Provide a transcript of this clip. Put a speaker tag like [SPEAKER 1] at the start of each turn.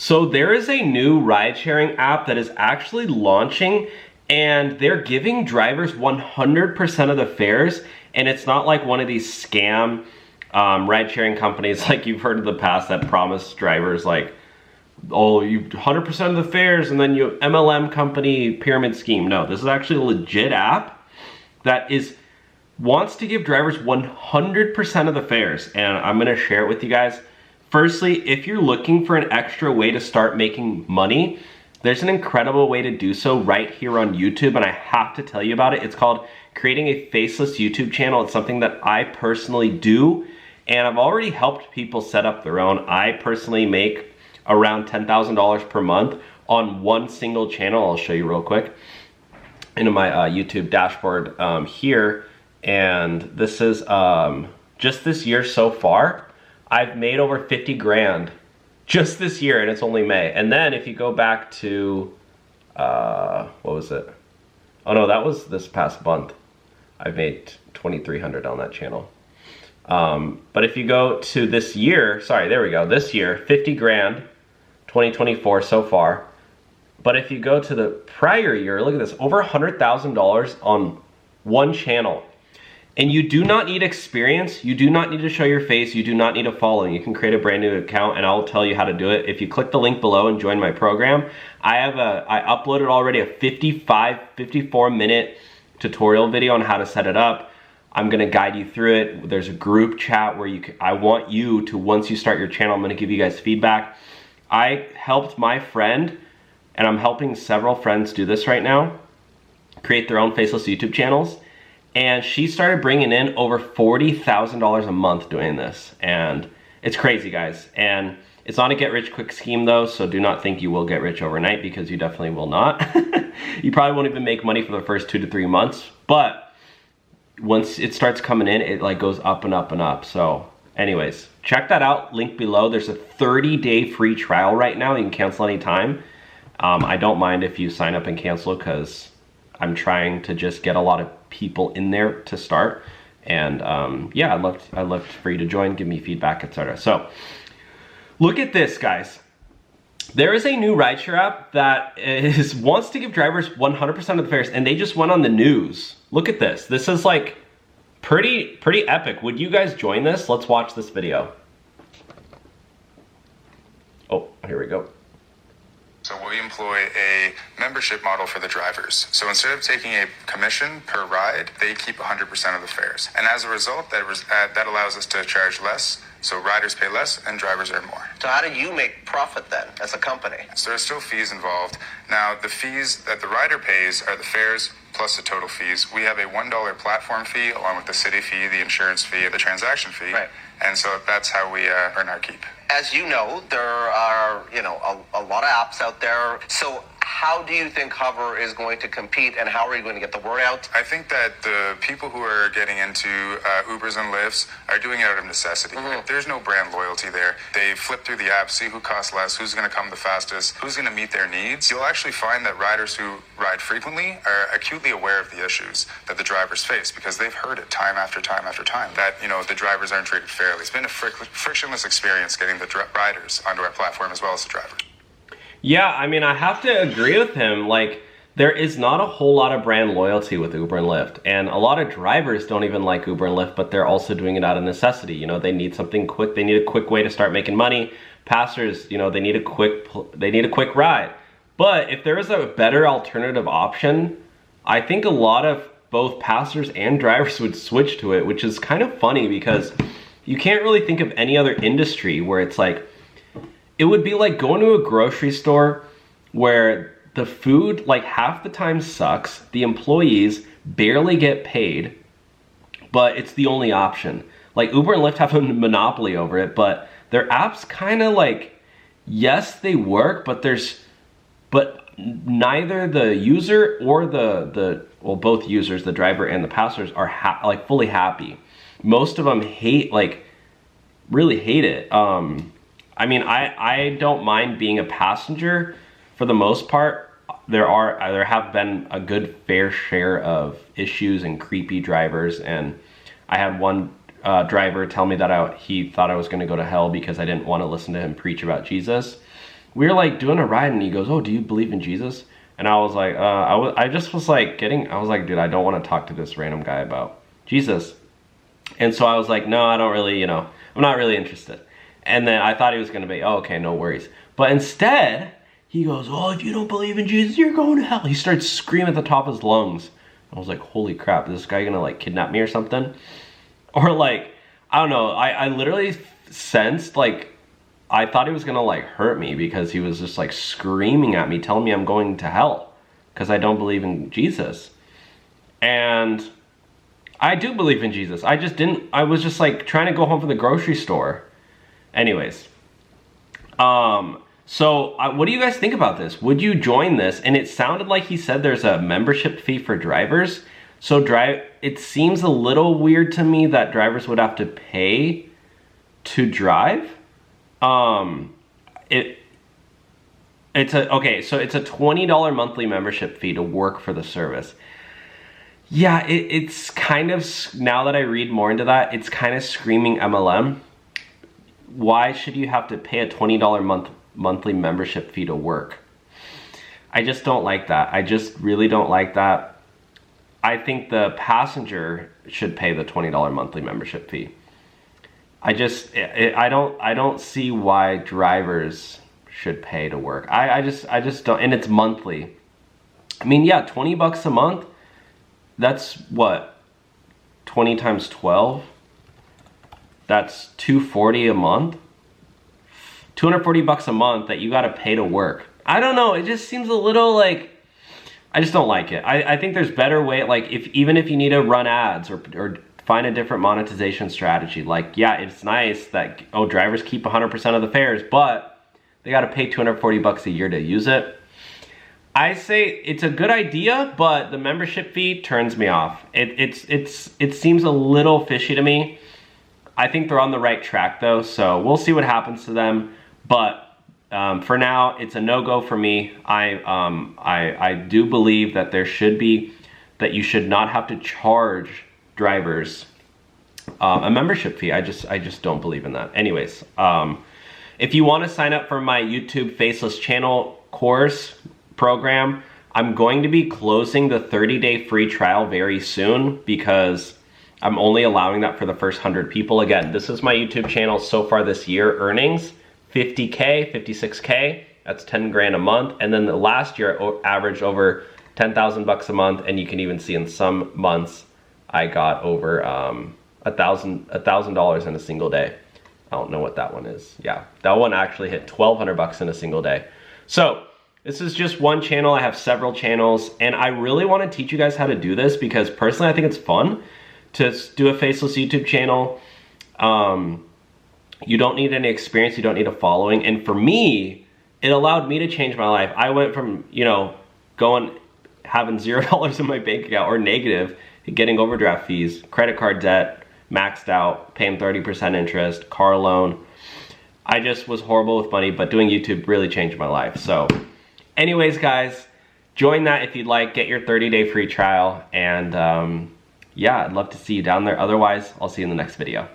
[SPEAKER 1] So there is a new ride-sharing app that is actually launching, and they're giving drivers 100% of the fares, and it's not like one of these scam ride-sharing companies like you've heard in the past that promise drivers like, oh, you 100% of the fares, and then you MLM company pyramid scheme. No, this is actually a legit app that wants to give drivers 100% of the fares, and I'm gonna share it with you guys. Firstly, if you're looking for an extra way to start making money, there's an incredible way to do so right here on YouTube, and I have to tell you about it. It's called creating a faceless YouTube channel. It's something that I personally do, and I've already helped people set up their own. I personally make around $10,000 per month on one single channel. I'll show you real quick into my YouTube dashboard here, and this is just this year so far. I've made over 50 grand just this year, and it's only May. And then if you go back to, what was it? Oh no, that was this past month. I've made 2,300 on that channel. But if you go to this year, sorry, there we go. This year, 50 grand, 2024 so far. But if you go to the prior year, look at this, over $100,000 on one channel. And you do not need experience, you do not need to show your face, you do not need a following. You can create a brand new account, and I'll tell you how to do it. If you click the link below and join my program, I uploaded already a 54 minute tutorial video on how to set it up. I'm gonna guide you through it. There's a group chat where I want you to, once you start your channel, I'm gonna give you guys feedback. I helped my friend, and I'm helping several friends do this right now, create their own faceless YouTube channels. And she started bringing in over $40,000 a month doing this. And it's crazy, guys. And it's not a get-rich-quick scheme, though, so do not think you will get rich overnight, because you definitely will not. You probably won't even make money for the first 2 to 3 months. But once it starts coming in, it like goes up and up and up. So anyways, check that out, link below. There's a 30-day free trial right now. You can cancel anytime. I don't mind if you sign up and cancel, because I'm trying to just get a lot of people in there to start, and yeah, I'd love for you to join, give me feedback, etc. So look at this, guys. There is a new rideshare app that wants to give drivers 100% of the fares, and they just went on the news. Look at this. This is like pretty epic. Would you guys join this? Let's watch this video. Oh, here we go.
[SPEAKER 2] So we employ a membership model for the drivers. So instead of taking a commission per ride, they keep 100% of the fares. And as a result, that allows us to charge less. So riders pay less and drivers earn more.
[SPEAKER 3] So how do you make profit then as a company?
[SPEAKER 2] So there's still fees involved. Now, the fees that the rider pays are the fares plus the total fees. We have a $1 platform fee along with the city fee, the insurance fee, the transaction fee.
[SPEAKER 3] Right.
[SPEAKER 2] And so that's how we earn our keep.
[SPEAKER 3] As you know, there are, a lot of apps out there. So how do you think Hover is going to compete, and how are you going to get the word out?
[SPEAKER 2] I think that the people who are getting into Ubers and Lyfts are doing it out of necessity. Mm-hmm. There's no brand loyalty there. They flip through the app, see who costs less, who's going to come the fastest, who's going to meet their needs. You'll actually find that riders who ride frequently are acutely aware of the issues that the drivers face, because they've heard it time after time after time, that the drivers aren't treated fairly. It's been a frictionless experience getting the riders onto our platform as well as the drivers.
[SPEAKER 1] Yeah, I mean, I have to agree with him. Like, there is not a whole lot of brand loyalty with Uber and Lyft, and a lot of drivers don't even like Uber and Lyft, but they're also doing it out of necessity. They need something quick. They need a quick way to start making money. Passengers, they need a quick ride. But if there is a better alternative option, I think a lot of both passengers and drivers would switch to it, which is kind of funny, because you can't really think of any other industry where it's like, it would be like going to a grocery store where the food like half the time sucks, the employees barely get paid, but it's the only option. Like Uber and Lyft have a monopoly over it, but their apps kind of like, yes, they work, but neither the user or well, both users, the driver and the passengers, are like fully happy. Most of them really hate it. I mean, I don't mind being a passenger for the most part. There have been a good fair share of issues and creepy drivers, and I had one driver tell me that he thought I was going to go to hell because I didn't want to listen to him preach about Jesus. we were like doing a ride and he goes, oh, do you believe in Jesus? And I was like, I just was like I was like, dude, I don't want to talk to this random guy about Jesus. And so I was like, no, I don't really, you know, I'm not really interested. And then I thought he was going to be, oh, okay, no worries. But instead, he goes, oh, if you don't believe in Jesus, you're going to hell. He starts screaming at the top of his lungs. I was like, holy crap, is this guy going to like kidnap me or something? Or like, I don't know, I literally sensed like, I thought he was going to like hurt me because he was just like screaming at me, telling me I'm going to hell because I don't believe in Jesus. And I do believe in Jesus. I was just like trying to go home from the grocery store. Anyways, so what do you guys think about this? Would you join this? And it sounded like he said there's a membership fee for drivers. So it seems a little weird to me that drivers would have to pay to drive. It's a $20 monthly membership fee to work for the service. Yeah, it's kind of, now that I read more into that, it's kind of screaming MLM. Why should you have to pay a $20 monthly membership fee to work? I just don't like that. I just really don't like that. I think the passenger should pay the $20 monthly membership fee. I don't see why drivers should pay to work. I just don't, and it's monthly. I mean, yeah, 20 bucks a month. That's what, 20 times 12? That's $240 a month. 240 bucks a month that you gotta pay to work. I don't know, it just seems a little like, I just don't like it. I think there's better way, like even if you need to run ads or find a different monetization strategy. Like, yeah, it's nice that, oh, drivers keep 100% of the fares, but they gotta pay 240 bucks a year to use it. I say it's a good idea, but the membership fee turns me off. It seems a little fishy to me. I think they're on the right track though, so we'll see what happens to them. But for now, it's a no-go for me. I do believe that that you should not have to charge drivers a membership fee. I just don't believe in that. Anyways, if you want to sign up for my YouTube Faceless channel course program, I'm going to be closing the 30-day free trial very soon because I'm only allowing that for the first 100 people. Again, this is my YouTube channel so far this year. Earnings, 50K, 56K, that's 10 grand a month. And then the last year I averaged over 10,000 bucks a month. And you can even see in some months, I got over $1,000 in a single day. I don't know what that one is. Yeah, that one actually hit 1,200 bucks in a single day. So this is just one channel. I have several channels and I really want to teach you guys how to do this because personally I think it's fun to do a faceless YouTube channel. You don't need any experience, you don't need a following. And for me, it allowed me to change my life. I went from, you know, having $0 in my bank account or negative, getting overdraft fees, credit card debt, maxed out, paying 30% interest, car loan. I just was horrible with money, but doing YouTube really changed my life. So anyways, guys, join that if you'd like, get your 30-day free trial. And yeah, I'd love to see you down there. Otherwise, I'll see you in the next video.